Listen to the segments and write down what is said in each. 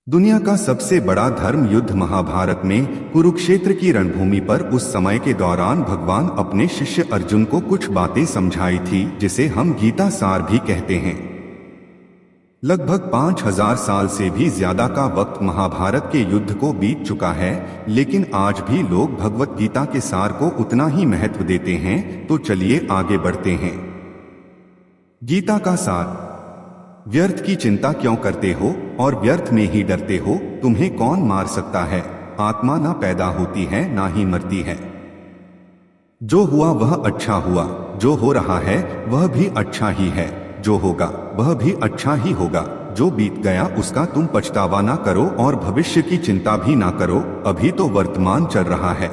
दुनिया का सबसे बड़ा धर्म युद्ध महाभारत में कुरुक्षेत्र की रणभूमि पर उस समय के दौरान भगवान अपने शिष्य अर्जुन को कुछ बातें समझाई थी, जिसे हम गीता सार भी कहते हैं। लगभग 5000 साल से भी ज्यादा का वक्त महाभारत के युद्ध को बीत चुका है, लेकिन आज भी लोग भगवत गीता के सार को उतना ही महत्व देते हैं। तो चलिए आगे बढ़ते हैं। गीता का सार। व्यर्थ की चिंता क्यों करते हो और व्यर्थ में ही डरते हो? तुम्हें कौन मार सकता है? आत्मा ना पैदा होती है ना ही मरती है। जो हुआ वह अच्छा हुआ, जो हो रहा है वह भी अच्छा ही है, जो होगा वह भी अच्छा ही होगा। जो बीत गया उसका तुम पछतावा ना करो और भविष्य की चिंता भी ना करो, अभी तो वर्तमान चल रहा है।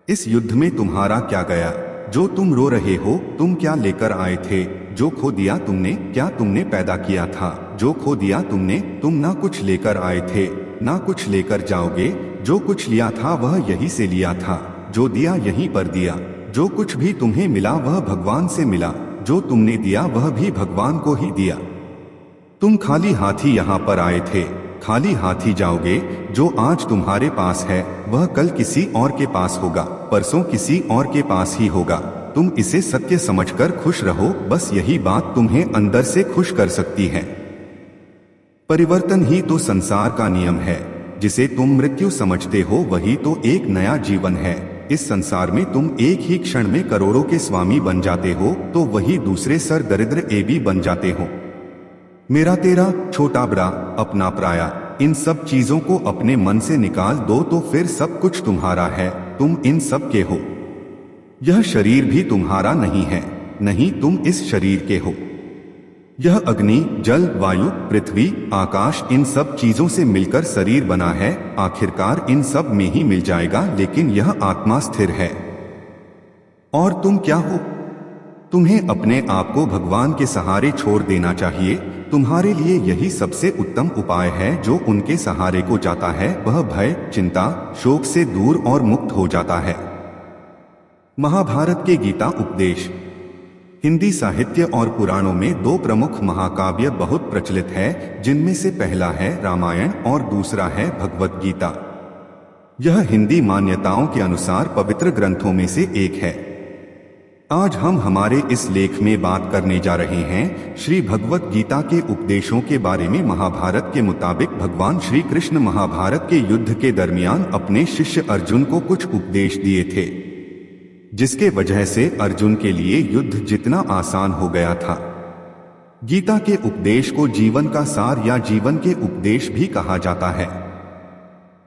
इस युद्ध में तुम्हारा क्या गया? जो तुम रो रहे हो, तुम क्या लेकर आए थे? जो खो दिया तुमने, क्या तुमने पैदा किया था? जो खो दिया तुमने, तुम ना कुछ लेकर आए थे ना कुछ लेकर जाओगे। जो कुछ लिया था वह यहीं से लिया था, जो दिया यहीं पर दिया। जो कुछ भी तुम्हें मिला वह भगवान से मिला, जो तुमने दिया वह भी भगवान को ही दिया। तुम खाली हाथी यहाँ पर आए थे, खाली हाथी जाओगे। जो आज तुम्हारे पास है वह कल किसी और के पास होगा, परसों किसी और के पास ही होगा। तुम इसे सत्य समझकर खुश रहो, बस यही बात तुम्हें अंदर से खुश कर सकती है। परिवर्तन ही तो संसार का नियम है। जिसे तुम मृत्यु समझते हो वही तो एक नया जीवन है। इस संसार में तुम एक ही क्षण में करोड़ों के स्वामी बन जाते हो, तो वही दूसरे सर दरिद्र एबी बन जाते हो। मेरा तेरा, छोटा बड़ा, अपना पराया, इन सब चीजों को अपने मन से निकाल दो तो फिर सब कुछ तुम्हारा है। तुम इन सब के हो। यह शरीर भी तुम्हारा नहीं है, नहीं तुम इस शरीर के हो। यह अग्नि, जल, वायु, पृथ्वी, आकाश, इन सब चीजों से मिलकर शरीर बना है। आखिरकार इन सब में ही मिल जाएगा, लेकिन यह आत्मा स्थिर है। और तुम क्या हो? तुम्हें अपने आप को भगवान के सहारे छोड़ देना चाहिए। तुम्हारे लिए यही सबसे उत्तम उपाय है। जो उनके सहारे को जाता है वह भय, चिंता, शोक से दूर और मुक्त हो जाता है। महाभारत के गीता उपदेश। हिंदी साहित्य और पुराणों में दो प्रमुख महाकाव्य बहुत प्रचलित है, जिनमें से पहला है रामायण और दूसरा है भगवत गीता। यह हिंदी मान्यताओं के अनुसार पवित्र ग्रंथों में से एक है। आज हम हमारे इस लेख में बात करने जा रहे हैं श्री भगवत गीता के उपदेशों के बारे में। महाभारत के मुताबिक भगवान श्री कृष्ण महाभारत के युद्ध के दरमियान अपने शिष्य अर्जुन को कुछ उपदेश दिए थे, जिसके वजह से अर्जुन के लिए युद्ध जितना आसान हो गया था। गीता के उपदेश को जीवन का सार या जीवन के उपदेश भी कहा जाता है।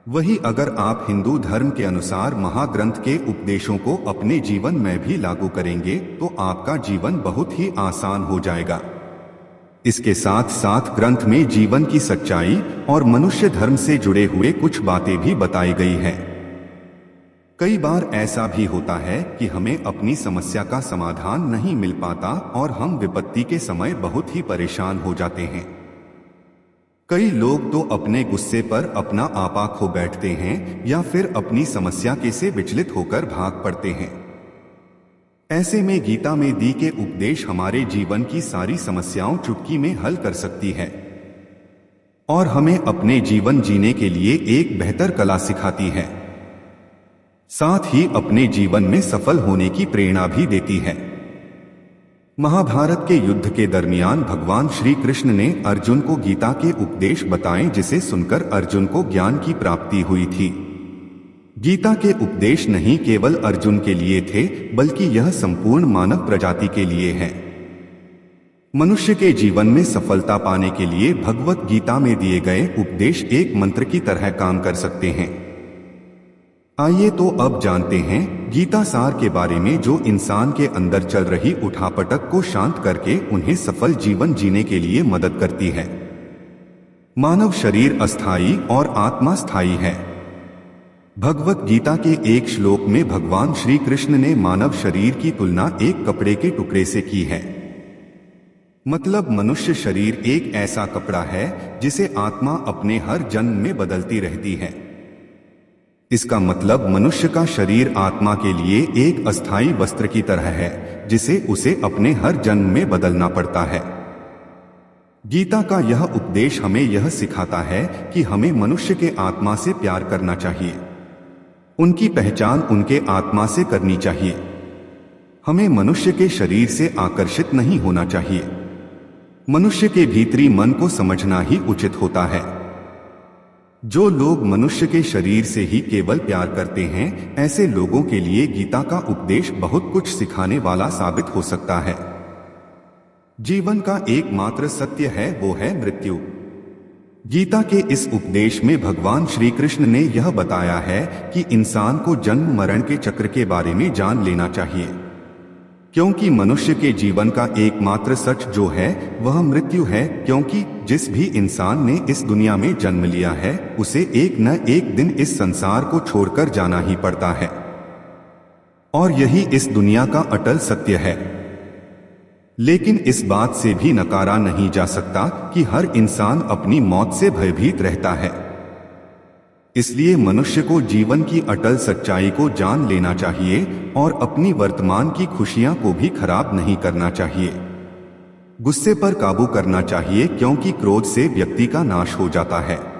वही अगर आप हिंदू धर्म के अनुसार महाग्रंथ के उपदेशों को अपने जीवन में भी लागू करेंगे तो आपका जीवन बहुत ही आसान हो जाएगा। इसके साथ साथ ग्रंथ में जीवन की सच्चाई और मनुष्य धर्म से जुड़े हुए कुछ बातें भी बताई गई हैं। कई बार ऐसा भी होता है कि हमें अपनी समस्या का समाधान नहीं मिल पाता और हम विपत्ति के समय बहुत ही परेशान हो जाते हैं। कई लोग तो अपने गुस्से पर अपना आपा खो बैठते हैं या फिर अपनी समस्या के से विचलित होकर भाग पड़ते हैं। ऐसे में गीता में दी के उपदेश हमारे जीवन की सारी समस्याओं चुटकी में हल कर सकती है और हमें अपने जीवन जीने के लिए एक बेहतर कला सिखाती है, साथ ही अपने जीवन में सफल होने की प्रेरणा भी देती है। महाभारत के युद्ध के दरमियान भगवान श्री कृष्ण ने अर्जुन को गीता के उपदेश बताए, जिसे सुनकर अर्जुन को ज्ञान की प्राप्ति हुई थी। गीता के उपदेश नहीं केवल अर्जुन के लिए थे, बल्कि यह संपूर्ण मानव प्रजाति के लिए है। मनुष्य के जीवन में सफलता पाने के लिए भगवत गीता में दिए गए उपदेश एक मंत्र की तरह काम कर सकते हैं। आइए तो अब जानते हैं गीता सार के बारे में, जो इंसान के अंदर चल रही उठापटक को शांत करके उन्हें सफल जीवन जीने के लिए मदद करती है। मानव शरीर अस्थायी और आत्मा स्थायी है। भगवत गीता के एक श्लोक में भगवान श्री कृष्ण ने मानव शरीर की तुलना एक कपड़े के टुकड़े से की है। मतलब मनुष्य शरीर एक ऐसा कपड़ा है जिसे आत्मा अपने हर जन्म में बदलती रहती है। इसका मतलब मनुष्य का शरीर आत्मा के लिए एक अस्थायी वस्त्र की तरह है, जिसे उसे अपने हर जन्म में बदलना पड़ता है। गीता का यह उपदेश हमें यह सिखाता है कि हमें मनुष्य के आत्मा से प्यार करना चाहिए। उनकी पहचान उनके आत्मा से करनी चाहिए। हमें मनुष्य के शरीर से आकर्षित नहीं होना चाहिए। मनुष्य के भीतरी मन को समझना ही उचित होता है। जो लोग मनुष्य के शरीर से ही केवल प्यार करते हैं, ऐसे लोगों के लिए गीता का उपदेश बहुत कुछ सिखाने वाला साबित हो सकता है। जीवन का एकमात्र सत्य है वो है मृत्यु। गीता के इस उपदेश में भगवान श्री कृष्ण ने यह बताया है कि इंसान को जन्म मरण के चक्र के बारे में जान लेना चाहिए, क्योंकि मनुष्य के जीवन का एकमात्र सच जो है वह मृत्यु है। क्योंकि जिस भी इंसान ने इस दुनिया में जन्म लिया है उसे एक न एक दिन इस संसार को छोड़कर जाना ही पड़ता है, और यही इस दुनिया का अटल सत्य है। लेकिन इस बात से भी नकारा नहीं जा सकता कि हर इंसान अपनी मौत से भयभीत रहता है। इसलिए मनुष्य को जीवन की अटल सच्चाई को जान लेना चाहिए और अपनी वर्तमान की खुशियां को भी खराब नहीं करना चाहिए। गुस्से पर काबू करना चाहिए, क्योंकि क्रोध से व्यक्ति का नाश हो जाता है।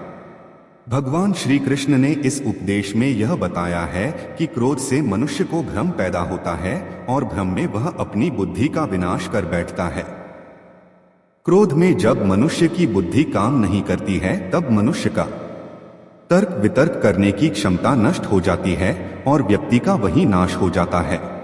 भगवान श्री कृष्ण ने इस उपदेश में यह बताया है कि क्रोध से मनुष्य को भ्रम पैदा होता है और भ्रम में वह अपनी बुद्धि का विनाश कर बैठता है। क्रोध में जब मनुष्य की बुद्धि काम नहीं करती है तब मनुष्य का तर्क वितर्क करने की क्षमता नष्ट हो जाती है और व्यक्ति का वही नाश हो जाता है।